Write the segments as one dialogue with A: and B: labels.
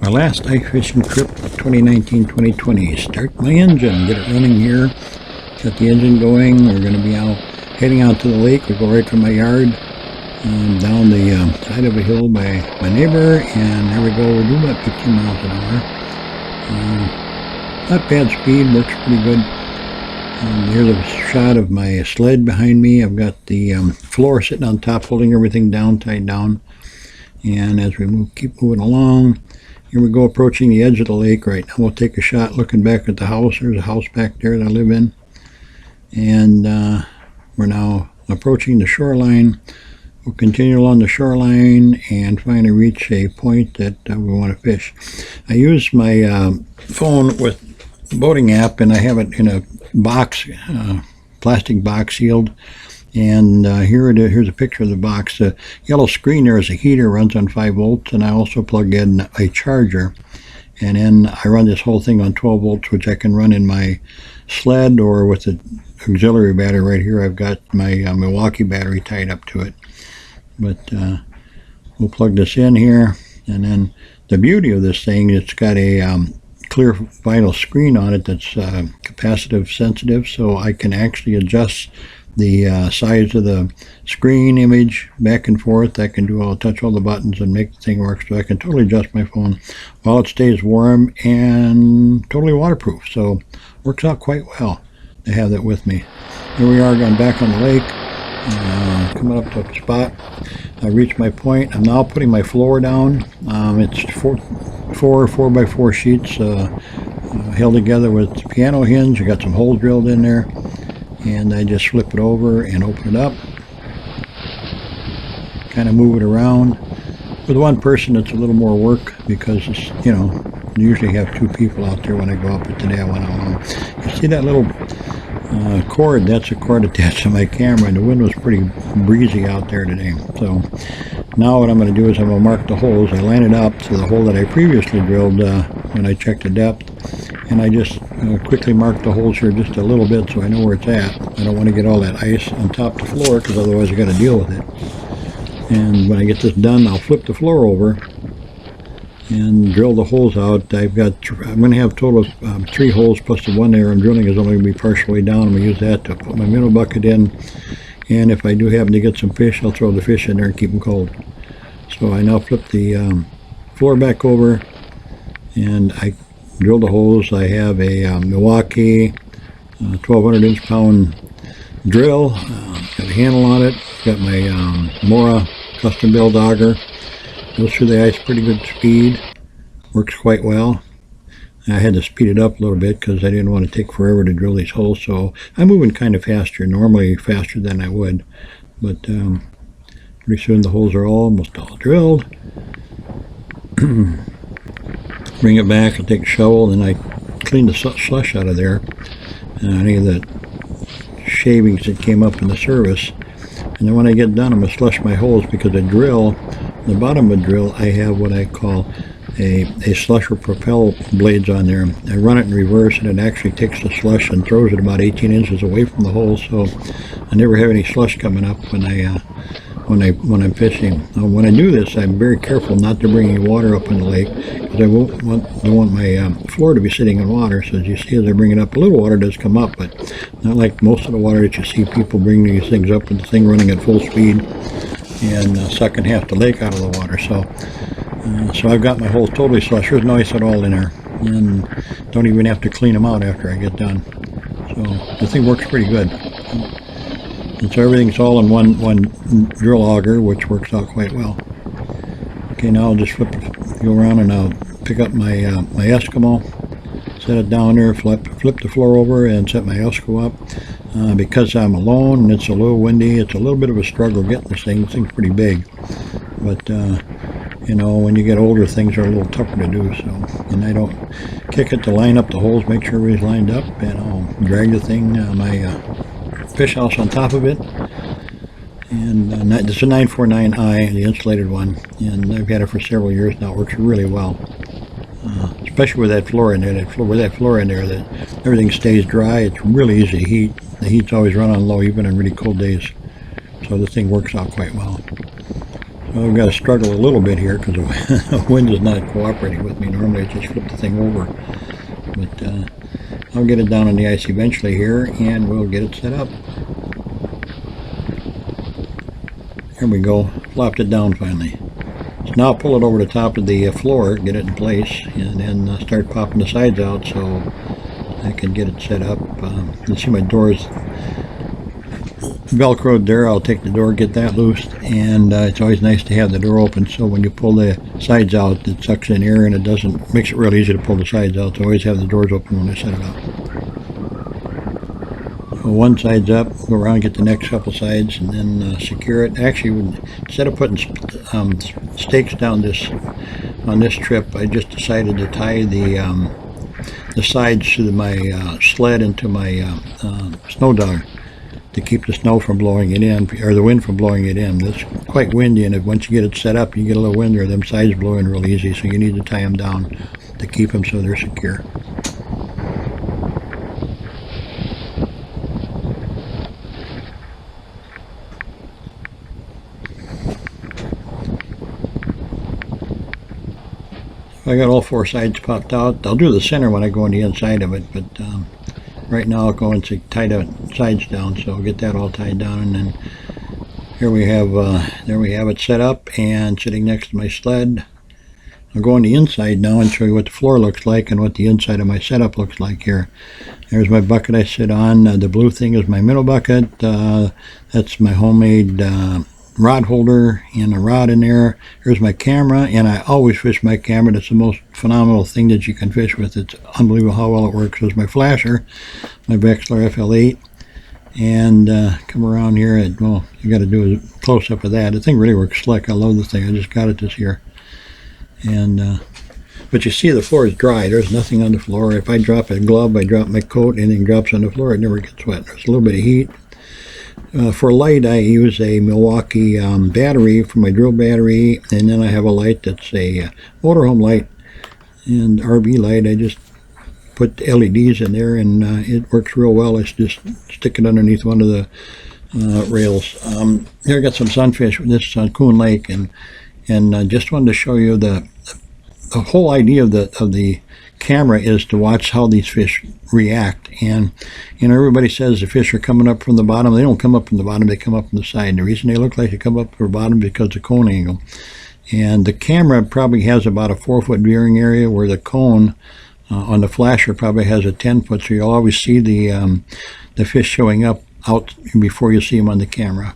A: My last ice fishing trip, 2019-2020. Start my engine, get it running here. Got the engine going. We're going to be heading out to the lake. We go right from my yard down the side of a hill by my neighbor, and there we go. We're doing about 15 miles an hour. Not bad speed, works pretty good. Here's a shot of my sled behind me. I've got the floor sitting on top, holding everything down, tied down. And as we keep moving along, here we go, approaching the edge of the lake right now. We'll take a shot looking back at the house. There's a house back there that I live in. And we're now approaching the shoreline. We'll continue along the shoreline and finally reach a point that we want to fish. I use my phone with the boating app, and I have it in a box, plastic box sealed. And here it is. Here's a picture of the box. The yellow screen there is a heater, runs on 5 volts, and I also plug in a charger. And then I run this whole thing on 12 volts, which I can run in my sled or with the auxiliary battery right here. I've got my Milwaukee battery tied up to it. But we'll plug this in here. And then the beauty of this thing, it's got a clear vinyl screen on it that's capacitive sensitive, so I can actually adjust the size of the screen image back and forth. I can touch all the buttons and make the thing work, so I can totally adjust my phone while it stays warm and totally waterproof. So works out quite well to have that with me. Here we are going back on the lake, coming up to a spot. I reached my point. I'm now putting my floor down. It's four 4x4 sheets held together with piano hinge. I got some holes drilled in there. And I just flip it over and open it up, kind of move it around. With one person it's a little more work because it's, you usually have 2 people out there when I go up, but today I went alone. You see that little cord? That's a cord attached to my camera, and the wind was pretty breezy out there today. So now what I'm going to do is I'm going to mark the holes. I line it up to the hole that I previously drilled when I checked the depth. And I just quickly mark the holes here just a little bit so I know where it's at. I don't want to get all that ice on top of the floor because otherwise I got to deal with it. And when I get this done, I'll flip the floor over and drill the holes out. I'm going to have a total of 3 holes plus the one there I'm drilling is only going to be partially down. I'm going to use that to put my minnow bucket in. And if I do happen to get some fish, I'll throw the fish in there and keep them cold. So I now flip the floor back over and I drill the holes. I have a Milwaukee 1200 inch-pound drill. Got a handle on it. Got my Mora custom build auger. Goes through the ice pretty good speed. Works quite well. I had to speed it up a little bit because I didn't want to take forever to drill these holes. So I'm moving kind of faster, normally faster than I would. But pretty soon the holes are almost all drilled. Bring it back, I'll take a shovel, and I clean the slush out of there. Any of the shavings that came up in the surface. And then when I get done, I'm going to slush my holes because the drill, the bottom of the drill, I have what I call a slusher propel blades on there. I run it in reverse, and it actually takes the slush and throws it about 18 inches away from the hole, so I never have any slush coming up when I'm fishing. When I do this, I'm very careful not to bring any water up in the lake because I don't want my floor to be sitting in water. So as you see, as I bring it up, a little water does come up, but not like most of the water that you see people bring these things up with the thing running at full speed and sucking half the lake out of the water. So I've got my holes totally slushed. There's no ice at all in there, and don't even have to clean them out after I get done. So the thing works pretty good. And so everything's all in one drill auger, which works out quite well. Okay, now I'll just go around and I'll pick up my Eskimo, set it down there, flip the floor over, and set my Eskimo up. Because I'm alone and it's a little windy, it's a little bit of a struggle getting this thing. This thing's pretty big, but when you get older, things are a little tougher to do. So, and I don't kick it to line up the holes, make sure everybody's lined up, and I'll drag the thing, my fish house on top of it. And this is a 949i, the insulated one, and I've had it for several years now. It works really well, especially with that floor in there. That everything stays dry. It's really easy to heat. The heat's always run on low, even on really cold days. So this thing works out quite well. So I've got to struggle a little bit here because the wind is not cooperating with me. Normally I just flip the thing over. But I'll get it down on the ice eventually here, and we'll get it set up. Here we go. Flopped it down finally. So now I'll pull it over the top of the floor, get it in place, and then start popping the sides out so I can get it set up. You see my doors velcroed there. I'll take the door, get that loose, and it's always nice to have the door open so when you pull the sides out it sucks in air and it makes it real easy to pull the sides out. So always have the doors open when I set it up. So one side's up, go around, get the next couple sides, and then secure it. Actually, instead of putting stakes down on this trip, I just decided to tie the sides to my sled into my snow dog to keep the snow from blowing it in, or the wind from blowing it in. It's quite windy, and once you get it set up, you get a little wind there, them sides blow in real easy, so you need to tie them down to keep them so they're secure. I got all four sides popped out. I'll do the center when I go on the inside of it, but right now I'll go and tie the sides down, so I'll get that all tied down, and then here we have, there we have it set up and sitting next to my sled. I'll go on the inside now and show you what the floor looks like and what the inside of my setup looks like here. There's my bucket I sit on. The blue thing is my middle bucket. That's my homemade rod holder and a rod in there. Here's my camera, and I always fish my camera. That's the most phenomenal thing that you can fish with. It's unbelievable how well it works. There's my flasher, my Vexilar FL8, and come around here and, well, you got to do a close-up of that. The thing really works slick. I love the thing. I just got it this year. And but you see the floor is dry. There's nothing on the floor. If I drop a glove, I drop my coat, anything drops on the floor, it never gets wet. There's a little bit of heat. For light, I use a Milwaukee battery for my drill battery, and then I have a light that's a motorhome light and RV light. I just put LEDs in there, and it works real well. I just stick it underneath one of the rails. Here I got some sunfish. This is on Coon Lake, and just wanted to show you the whole idea of the camera is to watch how these fish react. And everybody says the fish are coming up from the bottom. They don't come up from the bottom, they come up from the side. The reason they look like they come up from the bottom is because of cone angle. And the camera probably has about a 4-foot viewing area, where the cone on the flasher probably has a 10-foot, so you'll always see the fish showing up out before you see them on the camera.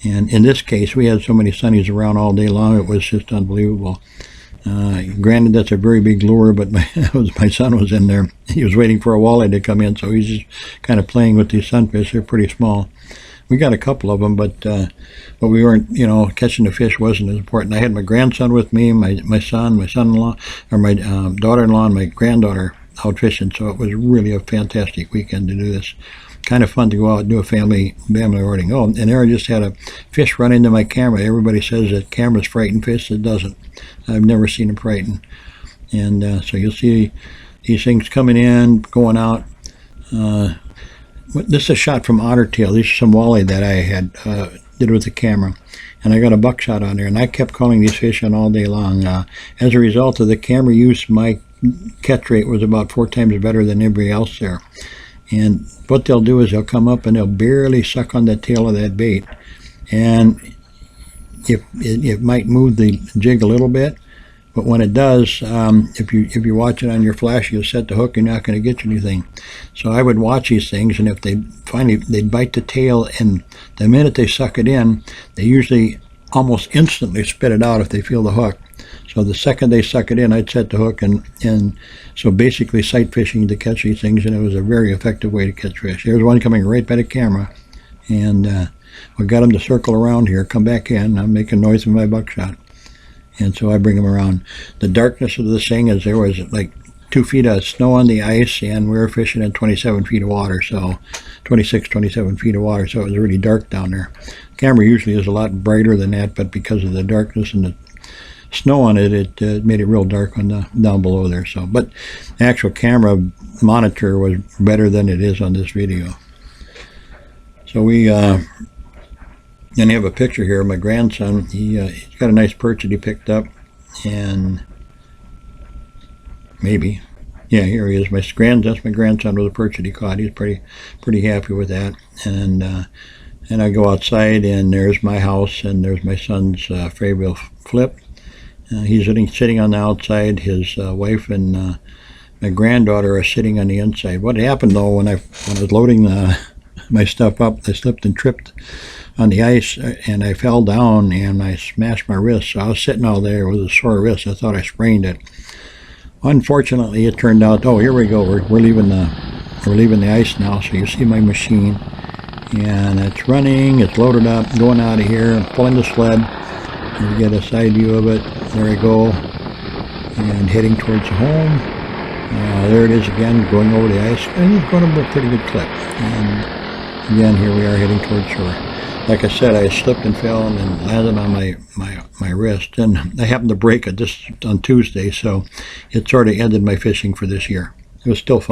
A: And in this case, we had so many sunnies around all day long, it was just unbelievable. Granted, that's a very big lure, but my son was in there. He was waiting for a walleye to come in, so he's just kind of playing with these sunfish. They're pretty small. We got a couple of them, but we weren't, catching the fish wasn't as important. I had my grandson with me, my son-in-law, or my daughter-in-law, and my granddaughter out fishing, so it was really a fantastic weekend to do this. Kind of fun to go out and do a family outing. Oh, and there I just had a fish run into my camera. Everybody says that cameras frighten fish. It doesn't. I've never seen them frighten. And so you'll see these things coming in, going out. This is a shot from Otter Tail. These are some walleye that I had did with the camera. And I got a buckshot on there. And I kept calling these fish on all day long. As a result of the camera use, my catch rate was about 4 times better than everybody else there. And what they'll do is they'll come up and they'll barely suck on the tail of that bait. And it might move the jig a little bit, but when it does, if you watch it on your flash, you'll set the hook, you're not going to get anything. So I would watch these things, and if they'd bite the tail, and the minute they suck it in, they usually almost instantly spit it out if they feel the hook. So the second they suck it in, I'd set the hook, and so basically sight fishing to catch these things, and it was a very effective way to catch fish. There's one coming right by the camera, and we got him to circle around here, come back in. I'm making noise with my buckshot, and so I bring him around. The darkness of this thing is there was like 2 feet of snow on the ice, and we were fishing in 27 feet of water, so 27 feet of water, so it was really dark down there. The camera usually is a lot brighter than that, but because of the darkness and the snow on it, it made it real dark on down below there. So, but the actual camera monitor was better than it is on this video. So we And I have a picture here of my grandson. He's got a nice perch that he picked up, and maybe, yeah, here he is. That's my grandson with a perch that he caught. He's pretty happy with that. And I go outside, and there's my house, and there's my son's Fairwheel Flip. He's sitting on the outside. His wife and my granddaughter are sitting on the inside. What happened though, when I was loading my stuff up, I slipped and tripped on the ice, and I fell down and I smashed my wrist. So I was sitting out there with a sore wrist. I thought I sprained it. Unfortunately, it turned out, oh, here we go. We're leaving the ice now. So you see my machine, and it's running. It's loaded up. Going out of here. I'm pulling the sled. You get a side view of it. There I go, and heading towards the home. There it is again, going over the ice, and it's going to be a pretty good clip. And again, here we are heading towards shore. Like I said, I slipped and fell and landed on my wrist, and I happened to break it just on Tuesday, so it sort of ended my fishing for this year. It was still fun.